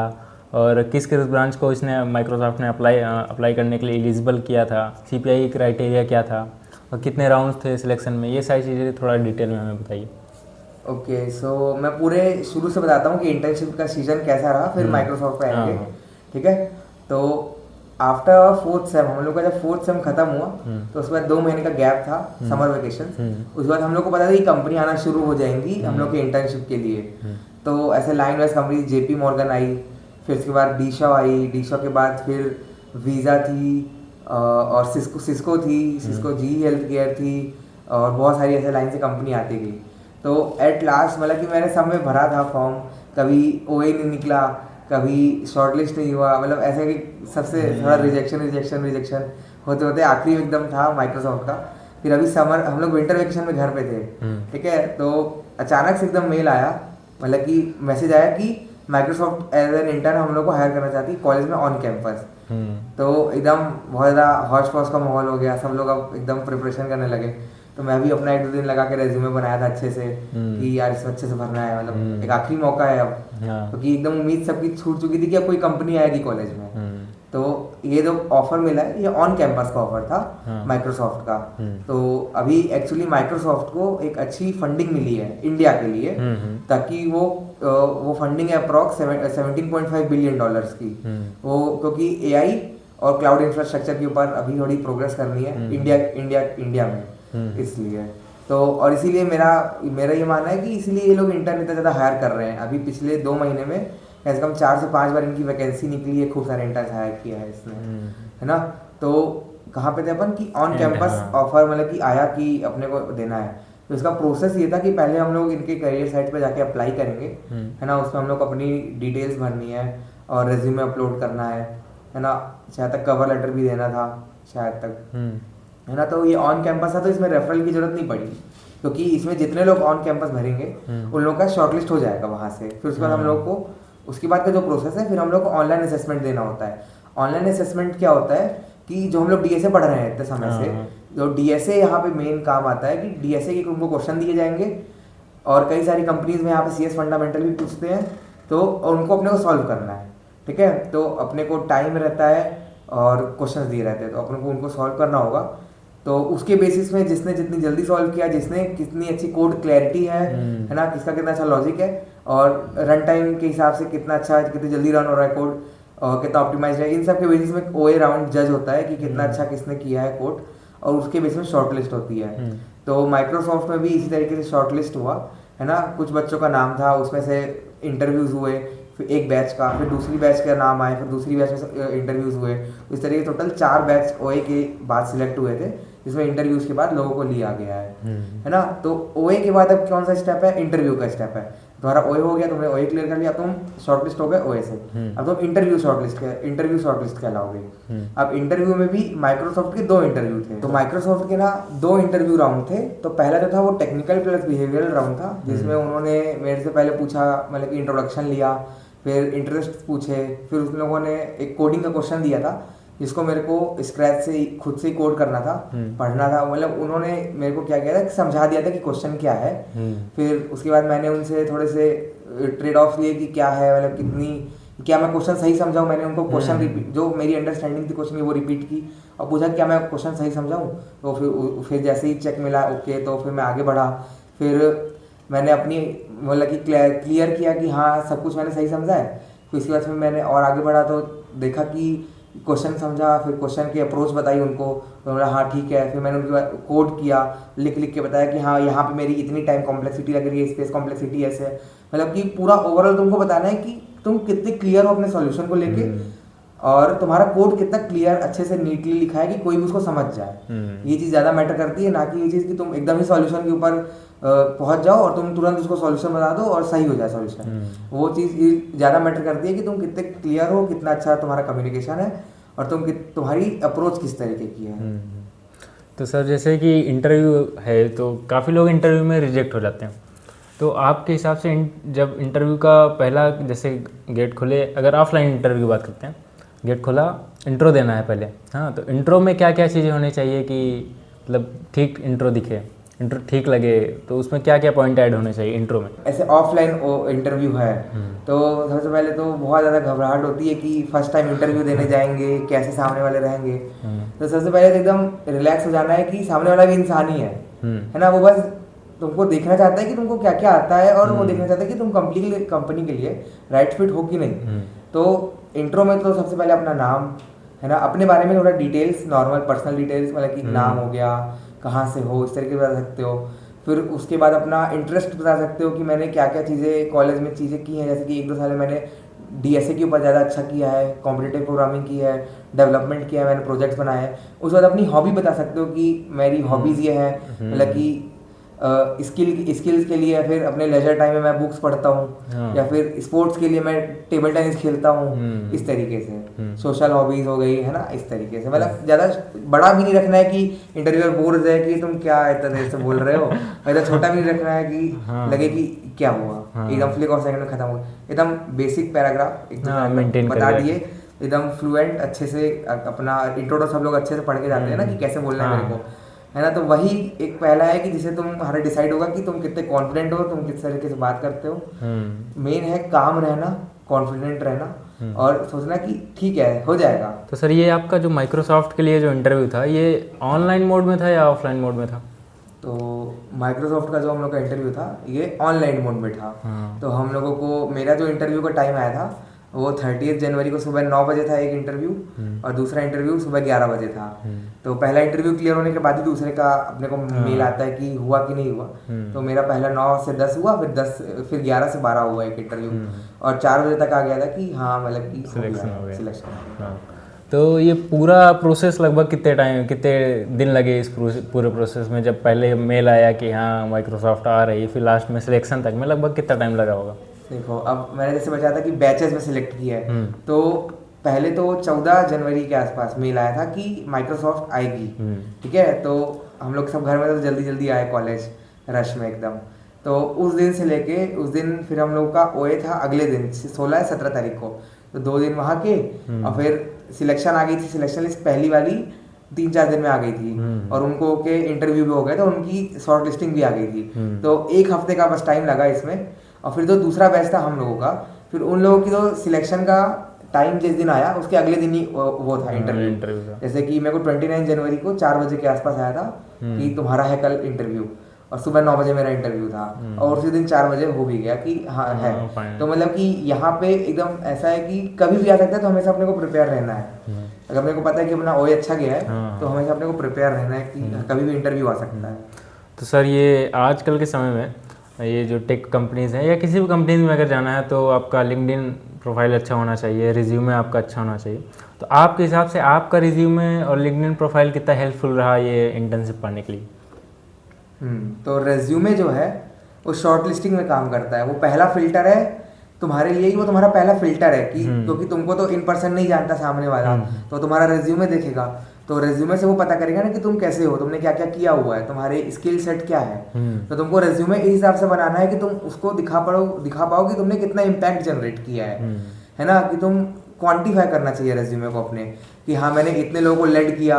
और किस किस ब्रांच को इसने माइक्रोसॉफ्ट ने अप्लाई करने के लिए एलिजिबल किया था, सीपीआई क्राइटेरिया क्या था और कितने राउंड्स थे सिलेक्शन में, ये सारी चीज़ें थोड़ा डिटेल में हमें बताइए। ओके, सो मैं पूरे शुरू से बताता हूँ कि इंटर्नशिप का सीजन कैसा रहा, फिर माइक्रोसॉफ्ट पे आएंगे। हाँ। ठीक है, तो आफ्टर फोर्थ सेम, हम लोग का जब फोर्थ सेम खत्म हुआ तो उसके बाद 2 महीने का गैप था, समर वेकेशन। उसके बाद हम लोग को पता था कि कंपनी आना शुरू हो जाएंगी हम लोग के इंटर्नशिप के लिए। तो ऐसे line wise company JP Morgan आई, फिर उसके बाद डीशा आई, डीशा के बाद फिर वीज़ा थी, और सिस्को थी, सिस्को जी हेल्थ केयर थी, और बहुत सारी ऐसे लाइन से कंपनी आती गई। तो एट लास्ट मतलब कि मैंने सब में भरा था फॉर्म, कभी ओए नहीं निकला, कभी शॉर्टलिस्ट नहीं हुआ, मतलब ऐसे कि सबसे थोड़ा रिजेक्शन होते होते आखिरी में एकदम था माइक्रोसॉफ्ट का। फिर अभी समर, हम लोग विंटर वेकेशन में घर पे थे, ठीक है, तो अचानक से एकदम मेल आया, मतलब कि मैसेज आया कि माइक्रोसॉफ्ट एज एन इंटर्न हम लोग को हायर करना चाहती कॉलेज में ऑन कैंपस। तो एकदम बहुत ज़्यादा हौश पौश का माहौल हो गया, सब लोग अब एकदम प्रिपरेशन करने लगे। तो मैं भी अपना 1-2 दिन लगा के रेज्यूमे बनाया था अच्छे से कि यार इसको अच्छे से भरना है, मतलब एक आखिरी मौका है अब, क्योंकि एकदम उम्मीद सबकी छूट चुकी थी कि अब कोई कंपनी आएगी कॉलेज में। तो ये जो ऑफर मिला है ये ऑन कैंपस का ऑफर था माइक्रोसॉफ्ट का। तो अभी एक्चुअली माइक्रोसॉफ्ट को एक अच्छी फंडिंग मिली है इंडिया के लिए, ताकि वो फंडिंग है अप्रॉक्स $17.5 बिलियन की। वो क्योंकि एआई और क्लाउड इंफ्रास्ट्रक्चर के ऊपर अभी थोड़ी प्रोग्रेस करनी है इंडिया में, इसलिए तो, और इसीलिए मेरा ये मानना है कि इसीलिए ये लोग इंटर्न इतना ज़्यादा हायर कर रहे हैं। अभी पिछले 2 महीने में कम से कम 4 से 5 बार इनकी वैकेंसी निकली है, खूब सारे इंटर्न हायर किया है इसने, है ना। तो कहाँ पे थे अपन कि ऑन कैंपस ऑफर मतलब कि आया कि अपने को देना है। तो इसका प्रोसेस ये था कि पहले हम लोग इनके करियर साइट पे जाके अप्लाई करेंगे, है ना, उसमें हम लोग अपनी डिटेल्स भरनी है और रेज्यूमे अपलोड करना है ना, शायद तक कवर लेटर भी देना था शायद तक, है ना। तो ये ऑन कैंपस था, तो इसमें रेफरल की जरूरत नहीं पड़ी, क्योंकि इसमें जितने लोग ऑन कैंपस भरेंगे उन लोगों का शॉर्टलिस्ट हो जाएगा वहाँ से। फिर उसके बाद हम लोग को, उसके बाद का जो प्रोसेस है, फिर हम लोग को ऑनलाइन असेसमेंट देना होता है। ऑनलाइन असेसमेंट क्या होता है कि जो हम लोग डीएसए पढ़ रहे हैं इतने समय से, जो डीएसए यहाँ पे मेन काम आता है कि डीएसए के उनको क्वेश्चन दिए जाएंगे, और कई सारी कंपनीज में यहाँ पे सीएस फंडामेंटल भी पूछते हैं, तो उनको अपने को सॉल्व करना है, ठीक है। तो अपने को टाइम रहता है और क्वेश्चन दिए रहते हैं, तो अपने को उनको सॉल्व करना होगा। तो उसके बेसिस में जिसने जितनी जल्दी सॉल्व किया, जिसने कितनी अच्छी कोड क्लैरिटी है ना, किसका कितना अच्छा लॉजिक है, और रन टाइम के हिसाब से कितना अच्छा, कितनी जल्दी रन हो रहा है कोड, और कितना ऑप्टिमाइज है, इन सब के बेसिस में ओए राउंड जज होता है कि कितना अच्छा किसने किया है कोड, और उसके बेसिस में शॉर्टलिस्ट होती है। तो माइक्रोसॉफ्ट में भी इसी तरीके से शॉर्टलिस्ट हुआ, है ना। कुछ बच्चों का नाम था, उसमें से इंटरव्यूज़ हुए, फिर एक बैच का, फिर दूसरी बैच का नाम आए, फिर दूसरी बैच में इंटरव्यूज़ हुए। इस तरीके टोटल 4 बैच ओए के बाद सिलेक्ट हुए थे, जिसमें इंटरव्यूज़ के बाद लोगों को लिया गया है ना। तो ओए के बाद अब कौन सा स्टेप है, इंटरव्यू का स्टेप है। तुम्हारा ओए हो गया, तुमने ओए क्लियर कर लिया, तुम शॉर्टलिस्ट हो गए ओए से, अब तुम इंटरव्यू शॉर्टलिस्ट कहलाओगे। अब इंटरव्यू में भी माइक्रोसॉफ्ट के 2 इंटरव्यू थे। तो माइक्रोसॉफ्ट के ना 2 इंटरव्यू राउंड थे। तो पहला जो था वो टेक्निकल प्लस बिहेवियरल राउंड था, जिसमें उन्होंने मेरे से पहले पूछा, मतलब कि इंट्रोडक्शन लिया, फिर इंटरेस्ट पूछे, फिर उन लोगों ने एक कोडिंग का क्वेश्चन दिया था, जिसको मेरे को स्क्रैच से खुद से कोड करना था, पढ़ना था। मतलब उन्होंने मेरे को क्या किया था कि समझा दिया था कि क्वेश्चन क्या है। फिर उसके बाद मैंने उनसे थोड़े से ट्रेड ऑफ लिए कि क्या है, मतलब क्या मैं क्वेश्चन सही समझाऊँ। मैंने उनको क्वेश्चन रिपीट, जो मेरी अंडरस्टैंडिंग थी क्वेश्चन की, वो रिपीट की और पूछा क्या मैं क्वेश्चन सही समझाऊँ। तो फिर जैसे ही चेक मिला ओके, तो फिर मैं आगे बढ़ा। फिर मैंने अपनी मतलब कि क्लियर किया कि हाँ सब कुछ मैंने सही समझा है। फिर उसके बाद फिर मैंने और आगे बढ़ा, तो देखा कि क्वेश्चन समझा, फिर क्वेश्चन की अप्रोच बताई उनको, तो बोला हाँ ठीक है। फिर मैंने उनके बाद कोड किया, लिख के बताया कि हाँ यहाँ पे मेरी इतनी टाइम कॉम्प्लेक्सिटी लग रही है, स्पेस कॉम्प्लेक्सिटी ऐसे, मतलब कि पूरा ओवरऑल तुमको बताना है कि तुम कितने क्लियर हो अपने सॉल्यूशन को लेके, और तुम्हारा कोड कितना क्लियर अच्छे से नीटली लिखा है कि कोई भी उसको समझ जाए। ये चीज़ ज़्यादा मैटर करती है, ना कि ये चीज़ कि तुम एकदम ही सॉल्यूशन के ऊपर पहुंच जाओ और तुम तुरंत उसको सॉल्यूशन बता दो और सही हो जाए सॉल्यूशन। वो चीज़ ज़्यादा मैटर करती है कि तुम कितने क्लियर हो, कितना अच्छा तुम्हारा कम्युनिकेशन है और तुम्हारी अप्रोच किस तरीके की है। तो सर जैसे कि इंटरव्यू है तो काफ़ी लोग इंटरव्यू में रिजेक्ट हो जाते हैं, तो आपके हिसाब से जब इंटरव्यू का पहला जैसे गेट खुले, अगर ऑफलाइन इंटरव्यू की बात करते हैं, गेट खोला, इंट्रो देना है पहले, हाँ, तो इंट्रो में क्या क्या चीज़ें होनी चाहिए कि मतलब ठीक इंट्रो दिखे, इंट्रो ठीक लगे, तो उसमें क्या क्या पॉइंट ऐड होने चाहिए इंट्रो में? ऐसे ऑफलाइन इंटरव्यू है तो सबसे पहले तो बहुत ज़्यादा घबराहट होती है कि फर्स्ट टाइम इंटरव्यू देने जाएंगे, कैसे सामने वाले रहेंगे। तो सबसे पहले तो एकदम रिलैक्स हो जाना है कि सामने वाला भी इंसान ही है ना। वो बस तुमको देखना चाहता है कि तुमको क्या क्या आता है और वो देखना चाहता है कि तुम कंपनी के लिए राइट फिट हो कि नहीं। तो इंट्रो में तो सबसे पहले अपना नाम है ना, अपने बारे में थोड़ा डिटेल्स, नॉर्मल पर्सनल डिटेल्स, मतलब कि नाम हो गया, कहाँ से हो, इस तरीके से बता सकते हो। फिर उसके बाद अपना इंटरेस्ट बता सकते हो कि मैंने क्या क्या चीज़ें कॉलेज में चीज़ें की हैं, जैसे कि 1-2 साल में मैंने डीएसए के ऊपर ज़्यादा अच्छा किया है, कॉम्पिटिटिव प्रोग्रामिंग की है, डेवलपमेंट किया है, मैंने प्रोजेक्ट्स बनाए हैं। उसके बाद अपनी हॉबी बता सकते हो कि मेरी हॉबीज़ ये है, मतलब कि स्किल्स के लिए फिर अपने लेजर टाइम में मैं बुक्स पढ़ता हूँ, या फिर स्पोर्ट्स के लिए मैं टेबल टेनिस खेलता हूँ, इस तरीके से सोशल हॉबीज हो गई है ना, इस तरीके से। मतलब ज़्यादा बड़ा भी नहीं रखना है कि इंटरव्यूअर बोर हो जाए कि तुम क्या इतना देर से बोल रहे हो, ज़्यादा छोटा भी नहीं रखना है कि लगे कि क्या हुआ, एकदम फ्लिक ऑफ सेकंड में खत्म हो। एकदम बेसिक पैराग्राफ एकदम बता दिए, एकदम फ्लुएंट अच्छे से। अपना इंट्रो तो सब लोग अच्छे से पढ़ के जाते हैं ना कि कैसे बोलना है मेरे को, है ना। तो वही एक पहला है कि जिसे तुम्हारा डिसाइड होगा कि तुम कितने कॉन्फिडेंट हो, तुम किस तरीके से बात करते हो। मेन है काम रहना, कॉन्फिडेंट रहना और सोचना कि ठीक है, हो जाएगा। तो सर ये आपका जो माइक्रोसॉफ्ट के लिए जो इंटरव्यू था, ये ऑनलाइन मोड में था या ऑफलाइन मोड में था? तो माइक्रोसॉफ्ट का जो हम लोग का इंटरव्यू था ये ऑनलाइन मोड में था। तो हम लोगों को, मेरा जो इंटरव्यू का टाइम आया था वो 30 जनवरी को सुबह 9 बजे था एक इंटरव्यू, और दूसरा इंटरव्यू सुबह 11 बजे था। तो पहला इंटरव्यू क्लियर होने के बाद ही दूसरे का अपने को मेल आता है कि हुआ कि नहीं हुआ। तो मेरा पहला 9 से 10 हुआ, फिर 11 से 12 हुआ एक इंटरव्यू, और 4 बजे तक आ गया था कि हाँ मतलब कि सिलेक्शन हो गया। सिलेक्शन। तो ये पूरा प्रोसेस लगभग कितने दिन लगे इस पूरे प्रोसेस में? जब पहले मेल आया कि हाँ माइक्रोसॉफ्ट आ रही है, फिर लास्ट में सिलेक्शन तक में लगभग कितना टाइम लगा होगा? देखो, अब मैंने जैसे बताया था कि बैचेस में सिलेक्ट किया है, तो पहले तो 14 जनवरी के आसपास मेल आया था कि माइक्रोसॉफ्ट आएगी, ठीक है। तो हम लोग सब घर में तो जल्दी जल्दी आए कॉलेज, रश में एकदम। तो उस दिन से लेके उस दिन फिर हम लोग का ओए था अगले दिन 16-17 तारीख को। तो 2 दिन वहाँ के, और फिर सिलेक्शन आ गई थी, सिलेक्शन लिस्ट पहली वाली 3-4 दिन में आ गई थी, और उनको के इंटरव्यू भी हो गए, तो उनकी शॉर्ट लिस्टिंग भी आ गई थी। तो 1 हफ्ते का बस टाइम लगा इसमें। और फिर जो दूसरा बैच था हम लोगों का, फिर उन लोगों की तो सिलेक्शन का टाइम जिस दिन आया उसके अगले दिन ही वो था इंटरव्यू। जैसे कि मेरे को 29 जनवरी को 4 बजे के आसपास आया था कि तुम्हारा है कल इंटरव्यू, और सुबह 9 बजे मेरा इंटरव्यू था, और उसी दिन 4 बजे हो भी गया कि हाँ है। तो मतलब कि यहाँ पे एकदम ऐसा है कि कभी भी आ सकता है, तो हमेशा अपने को प्रिपेयर रहना है। अगर मेरे को पता है कि अपना ओए अच्छा गया है, तो हमेशा अपने को प्रिपेयर रहना है कि कभी भी इंटरव्यू आ सकता है। तो सर ये आजकल के समय में ये जो टेक कंपनीज़ हैं या किसी भी कंपनीज में अगर जाना है, तो आपका लिंक्डइन प्रोफाइल अच्छा होना चाहिए, रिज्यूमे आपका अच्छा होना चाहिए। तो आपके हिसाब से आपका रिज्यूमे और लिंक्डइन प्रोफाइल कितना हेल्पफुल रहा ये इंटर्नशिप पाने के लिए? तो रेज्यूमे जो है वो शॉर्ट लिस्टिंग में काम करता है। वो पहला फिल्टर है तुम्हारे लिए ही, वो तुम्हारा पहला फिल्टर है कि क्योंकि तुमको तो इन पर्सन नहीं जानता सामने वाला, तो तुम्हारा रेज्यूमे देखेगा। तो रेज्यूमे से वो पता करेगा ना कि तुम कैसे हो, तुमने क्या क्या किया हुआ है, तुम्हारे स्किल सेट क्या है। तो तुमको रेज्यूमे इस हिसाब से बनाना है कि तुम उसको दिखा पाओ कि तुमने कितना इम्पैक्ट जनरेट किया है ना। कि तुम क्वांटिफाई करना चाहिए रेज्यूमे को अपने, कि हाँ मैंने इतने लोगों को लेड किया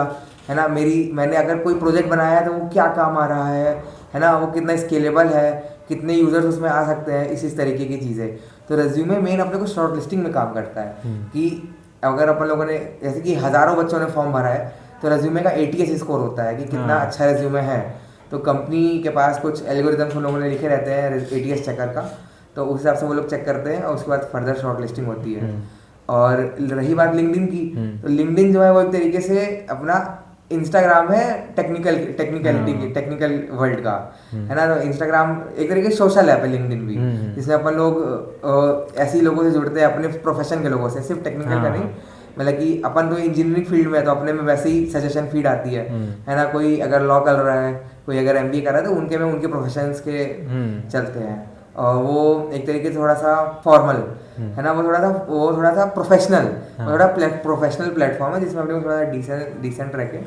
है ना, मैंने अगर कोई प्रोजेक्ट बनाया है तो वो क्या काम आ रहा है ना, वो कितना स्केलेबल है, कितने यूजर्स उसमें आ सकते हैं, इस तरीके की चीज़ें। तो रेज्यूमे मेन अपने को शॉर्ट लिस्टिंग में काम करता है कि अगर अपन लोगों ने, जैसे कि हज़ारों बच्चों ने फॉर्म भरा है, तो रेज्यूमे का ATS स्कोर होता है कि कितना अच्छा रेज्यूमे है। तो कंपनी के पास कुछ एल्गोरिथम्स उन लोगों ने लिखे रहते हैं ATS चेकर का, तो उस हिसाब से वो लोग चेक करते हैं, और उसके बाद फर्दर शॉर्ट लिस्टिंग होती है। और रही बात लिंक्डइन की, तो लिंक्डइन जो है वो एक तरीके से अपना इंस्टाग्राम है टेक्निकल वर्ल्ड का, है ना। तो इंस्टाग्राम एक तरीके से सोशल ऐप है लिंक्डइन भी, जिसमें अपन लोग ऐसे लोगों से जुड़ते हैं, अपने प्रोफेशन के लोगों से, सिर्फ टेक्निकल का नहीं, मतलब कि अपन तो इंजीनियरिंग फील्ड में है तो अपने में वैसे ही सजेशन फीड आती है ना। कोई अगर लॉ कर रहा है, कोई अगर MBA कर रहा है तो उनके में उनके प्रोफेशंस के चलते हैं, और वो एक तरीके से थोड़ा सा फॉर्मल है ना, वो थोड़ा सा प्रोफेशनल, थोड़ा प्रोफेशनल प्लेटफॉर्म है जिसमें अपने को थोड़ा डिसेंट रह के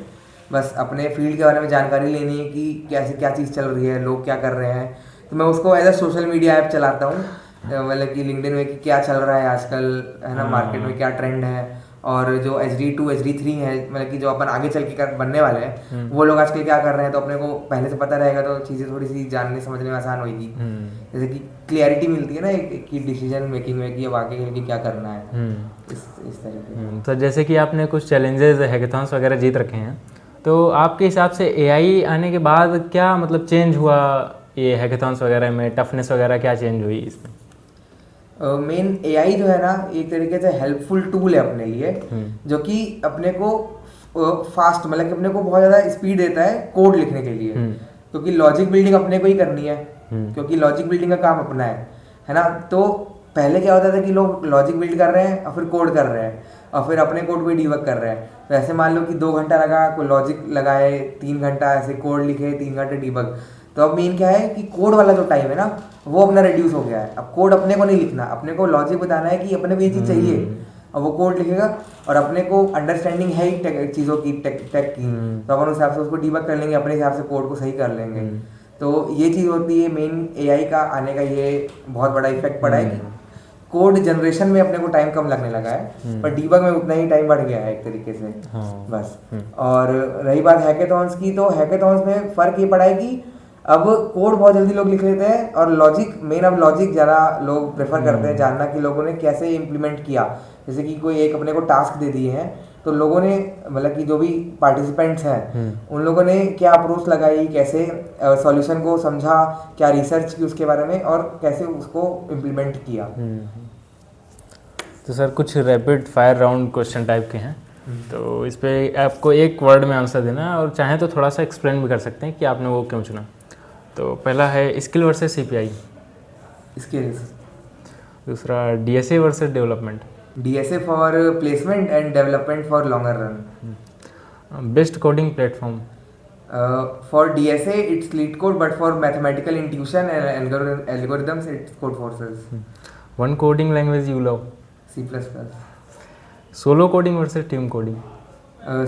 बस अपने फील्ड के बारे में जानकारी लेनी है कि कैसे क्या चीज़ चल रही है, लोग क्या कर रहे हैं। तो मैं उसको as a social media app चलाता हूँ, मतलब कि लिंक्डइन में कि क्या चल रहा है आजकल, है ना, मार्केट में क्या ट्रेंड है, और जो HD2 HD3 है, मतलब कि जो अपन आगे चल के बनने वाले हैं, वो लोग आजकल क्या कर रहे हैं, तो अपने को पहले से पता रहेगा तो चीज़ें थोड़ी सी जानने समझने में आसान होगी। जैसे कि क्लियरिटी मिलती है ना एक कि डिसीजन मेकिंग में कि अब आगे चल के क्या करना है, इस तरह के। तो जैसे कि आपने कुछ चैलेंजेस हैकेथॉन्स वगैरह जीत रखे हैं, तो आपके हिसाब से AI आने के बाद क्या मतलब चेंज हुआ ये हैकेथॉन्स वगैरह में, टफनेस वगैरह क्या चेंज हुई इसमें? मेन AI जो है ना एक तरीके से हेल्पफुल टूल है अपने लिए, जो कि अपने को फास्ट, मतलब कि अपने को बहुत ज़्यादा स्पीड देता है कोड लिखने के लिए, क्योंकि लॉजिक बिल्डिंग अपने को ही करनी है, क्योंकि लॉजिक बिल्डिंग का काम अपना है ना। तो पहले क्या होता था कि लोग लॉजिक बिल्ड कर रहे हैं और फिर कोड कर रहे हैं और फिर अपने कोड को डीबग कर रहे हैं। तो ऐसे मान लो कि 2 घंटा लगा, कोई लॉजिक लगाए, 3 घंटा ऐसे कोड लिखे, 3 घंटे डीबग। तो अब मेन क्या है कि कोड वाला जो टाइम है ना वो अपना रिड्यूस हो गया है। अब कोड अपने को नहीं लिखना, अपने को लॉजिक बताना है कि अपने को ये चीज़ चाहिए, और वो कोड लिखेगा, और अपने को अंडरस्टैंडिंग है ही चीज़ों की, टेक की, तो अपन उस हिसाब से उसको डीबग कर लेंगे, अपने हिसाब से कोड को सही कर लेंगे। तो ये चीज़ होती है मेन AI का आने का, ये बहुत बड़ा इफेक्ट पड़ा है कि कोड जनरेशन में अपने को टाइम कम लगने लगा है, पर डीबग में उतना ही टाइम बढ़ गया है एक तरीके से। बस। और रही बात हैकेथॉन्स की, तो हैकेथॉन्स में फ़र्क ये पड़ा है कि अब कोड बहुत जल्दी लोग लिख लेते हैं, और लॉजिक मेन, अब लॉजिक ज़्यादा लोग प्रेफर करते हैं जानना कि लोगों ने कैसे इम्प्लीमेंट किया। जैसे कि कोई एक अपने को टास्क दे दिए हैं, तो लोगों ने, मतलब कि जो भी पार्टिसिपेंट्स हैं उन लोगों ने क्या अप्रोच लगाई, कैसे सॉल्यूशन को समझा, क्या रिसर्च की उसके बारे में, और कैसे उसको इम्प्लीमेंट किया। तो सर कुछ rapid fire round question type के हैं, तो इस पे आपको एक वर्ड में आंसर देना है, और चाहे तो थोड़ा सा एक्सप्लेन भी कर सकते हैं कि आपने वो क्यों चुना। तो पहला है स्किल वर्सेस CPI। स्किल्स। दूसरा DSA versus development. DSA for placement and development for longer run. Best coding platform. For DSA it's LeetCode, but for mathematical intuition and algorithms it's Codeforces. One coding language you love. C++. Solo coding versus team coding.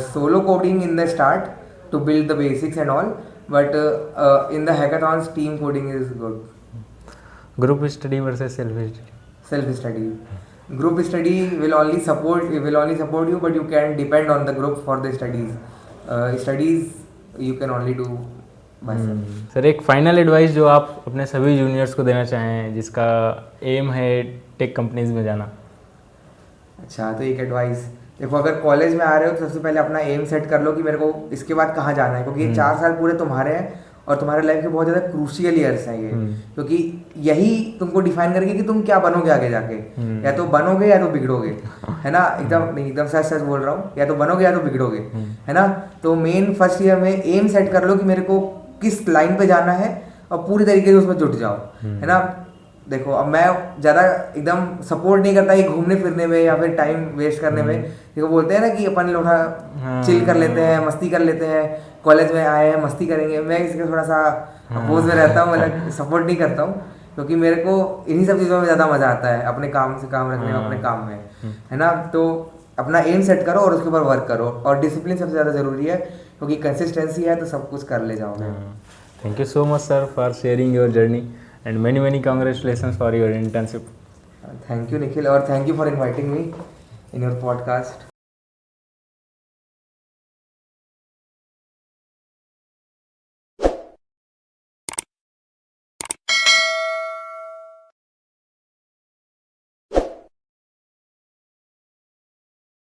Solo coding in the start to build the basics and all, but in the hackathons team coding is good. Group study versus self study. Self study. Group study will only support you, but you can depend on the group for the studies. Studies you can only do by self. Sir एक final advice जो आप अपने सभी juniors को देना चाहें जिसका M है टेक कंपनीज में जाना। अच्छा, तो एक एडवाइस देखो, अगर कॉलेज में आ रहे हो तो सबसे पहले अपना एम सेट कर लो कि मेरे को इसके बाद कहाँ जाना है, क्योंकि ये 4 साल पूरे तुम्हारे हैं और तुम्हारे लाइफ के बहुत ज़्यादा क्रूशियल ईयर्स हैं ये, क्योंकि यही तुमको डिफाइन करेगी कि तुम क्या बनोगे आगे जाके। या तो बनोगे या तो बिगड़ोगे, है ना। एकदम सच सच बोल रहा हूँ, या तो बनोगे या तो बिगड़ोगे, है ना। तो मेन फर्स्ट ईयर में एम सेट कर लो कि मेरे को किस लाइन पे जाना है, और पूरी तरीके से उसमें जुट जाओ, है ना। देखो, अब मैं ज़्यादा एकदम सपोर्ट नहीं करता ये घूमने फिरने में या फिर टाइम वेस्ट करने में। देखो, बोलते हैं ना कि अपन लोग चिल कर लेते हैं, मस्ती कर लेते हैं, कॉलेज में आए हैं मस्ती करेंगे। मैं इसके थोड़ा सा अपोज में रहता हूँ, मतलब सपोर्ट नहीं करता हूँ, क्योंकि मेरे को इन्हीं सब चीज़ों में ज़्यादा मज़ा आता है, अपने काम से काम रखने में, अपने काम में, है ना। तो अपना एम सेट करो और उसके ऊपर वर्क करो, और डिसिप्लिन सबसे ज़्यादा ज़रूरी है, क्योंकि कंसिस्टेंसी है तो सब कुछ कर ले जाओगे। Thank you so much sir for sharing your journey and many congratulations for your internship. Thank you Nikhil, और thank you for inviting me in your podcast.